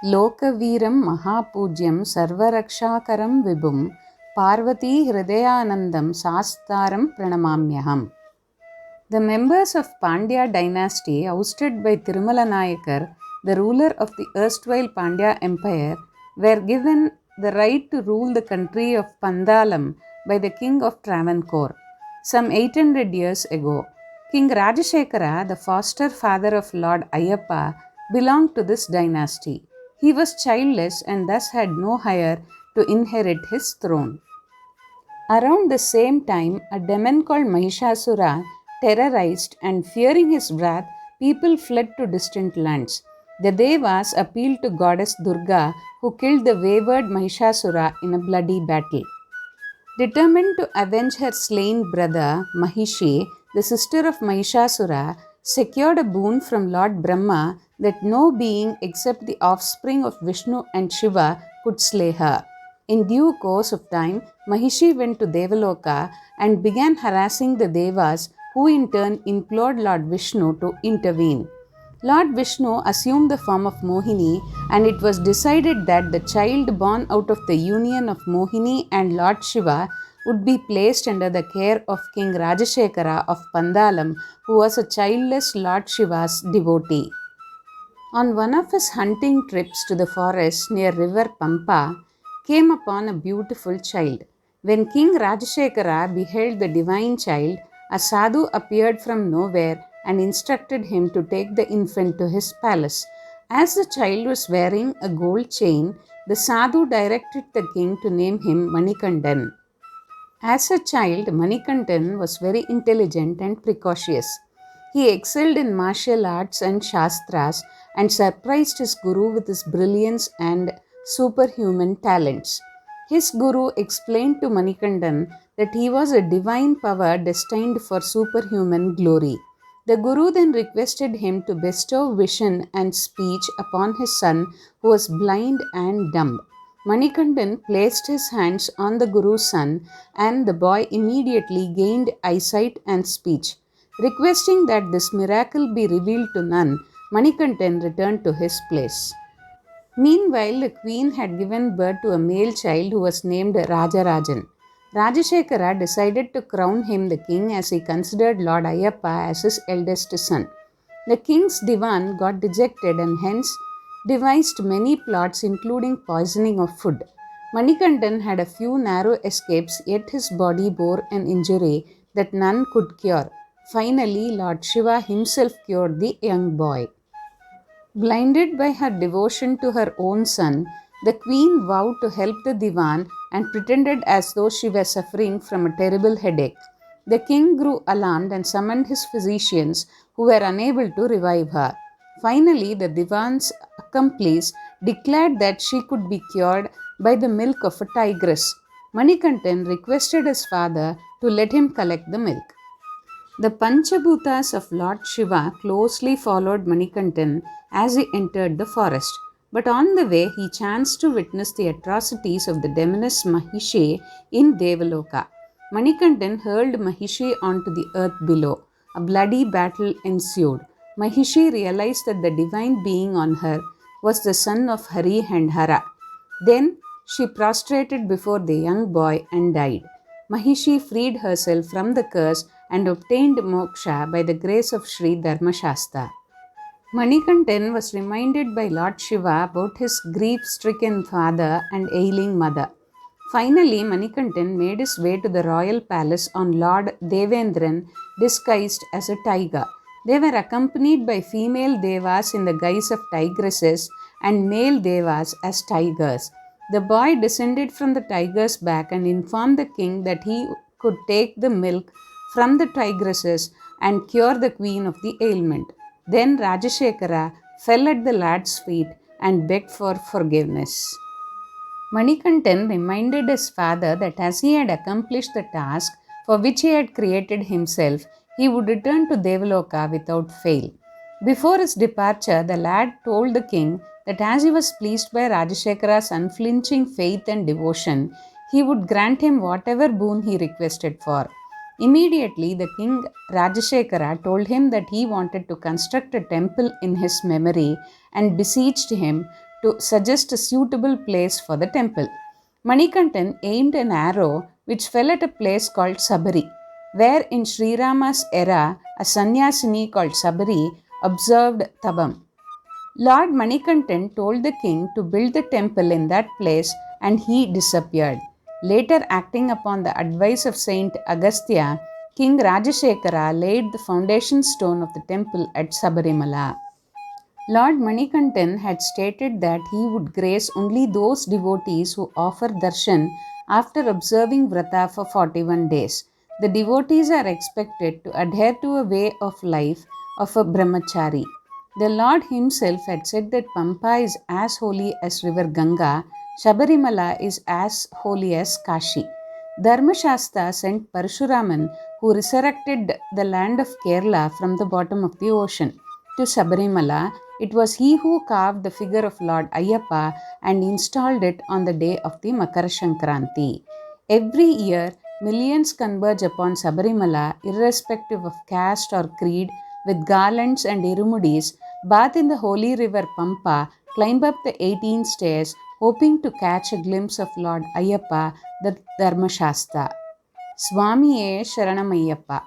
लोकवीरं महापूज्यं सर्वरक्षाकरं विभुं Parvati हृदयानन्दं सास्तारं प्रणमाम्यहम्. The members of Pandya dynasty ousted by Tirumala Nayakar, the ruler of the erstwhile Pandya Empire, were given the right to rule the country of Pandalam by the king of Travancore. Some 800 years ago, King Rajashekara, the foster father of Lord Ayyappa, belonged to this dynasty. He was childless and thus had no heir to inherit his throne. Around the same time, a demon called Mahishasura terrorized, and fearing his wrath, people fled to distant lands. The Devas appealed to goddess Durga, who killed the wayward Mahishasura in a bloody battle. Determined to avenge her slain brother, Mahishi, the sister of Mahishasura, secured a boon from Lord Brahma that no being except the offspring of Vishnu and Shiva could slay her. In due course of time, Mahishi went to Devaloka and began harassing the Devas, who in turn implored Lord Vishnu to intervene. Lord Vishnu assumed the form of Mohini, and it was decided that the child born out of the union of Mohini and Lord Shiva would be placed under the care of King Rajashekara of Pandalam, who was a childless Lord Shiva's devotee. On one of his hunting trips to the forest near river Pampa, came upon a beautiful child. When King Rajashekara beheld the divine child, a sadhu appeared from nowhere and instructed him to take the infant to his palace. As the child was wearing a gold chain, the sadhu directed the king to name him Manikandan. As a child, Manikandan was very intelligent and precocious. He excelled in martial arts and shastras and surprised his guru with his brilliance and superhuman talents. His guru explained to Manikandan that he was a divine power destined for superhuman glory. The guru then requested him to bestow vision and speech upon his son, who was blind and dumb. Manikandan placed his hands on the guru's son, and the boy immediately gained eyesight and speech. Requesting that this miracle be revealed to none, Manikandan returned to his place. Meanwhile, the queen had given birth to a male child who was named Rajarajan. Rajashekara decided to crown him the king as he considered Lord Ayyappa as his eldest son. The king's divan got dejected and hence devised many plots, including poisoning of food. Manikandan had a few narrow escapes, yet his body bore an injury that none could cure. Finally, Lord Shiva himself cured the young boy. Blinded by her devotion to her own son, the queen vowed to help the divan and pretended as though she were suffering from a terrible headache. The king grew alarmed and summoned his physicians, who were unable to revive her. Finally, the divan's accomplice declared that she could be cured by the milk of a tigress. Manikandan requested his father to let him collect the milk. The Panchabhutas of Lord Shiva closely followed Manikandan as he entered the forest. But on the way, he chanced to witness the atrocities of the demoness Mahishi in Devaloka. Manikandan hurled Mahishi onto the earth below. A bloody battle ensued. Mahishi realized that the divine being on her was the son of Hari and Hara. Then she prostrated before the young boy and died. Mahishi freed herself from the curse and obtained moksha by the grace of Sri Dharmashastra. Manikandan was reminded by Lord Shiva about his grief-stricken father and ailing mother. Finally, Manikandan made his way to the royal palace on Lord Devendran, disguised as a tiger. They were accompanied by female devas in the guise of tigresses and male devas as tigers. The boy descended from the tiger's back and informed the king that he could take the milk from the tigresses and cure the queen of the ailment. Then Rajashekara fell at the lad's feet and begged for forgiveness. Manikandan reminded his father that as he had accomplished the task for which he had created himself, he would return to Devaloka without fail. Before his departure, the lad told the king that as he was pleased by Rajashekara's unflinching faith and devotion, he would grant him whatever boon he requested for. Immediately, the king Rajashekara told him that he wanted to construct a temple in his memory and beseeched him to suggest a suitable place for the temple. Manikantan aimed an arrow which fell at a place called Sabari, where in Sri Rama's era a sannyasini called Sabari observed tabam. Lord Manikantan told the king to build the temple in that place and he disappeared. Later, acting upon the advice of Saint Agastya, King Rajashekara laid the foundation stone of the temple at Sabarimala. Lord Manikantan had stated that he would grace only those devotees who offer darshan after observing vrata for 41 days. The devotees are expected to adhere to a way of life of a brahmachari. The Lord himself had said that Pampa is as holy as river Ganga, Shabarimala is as holy as Kashi. Dharmashastra sent Parashuraman, who resurrected the land of Kerala from the bottom of the ocean, to Sabarimala. It was he who carved the figure of Lord Ayyappa and installed it on the day of the Makara Sankranti. Every year, millions converge upon Sabarimala, irrespective of caste or creed, with garlands and irumudis, bathe in the holy river Pampa, climb up the 18 stairs, hoping to catch a glimpse of Lord Ayyappa, the Dharmashastra. Swamiye Sharanamayappa.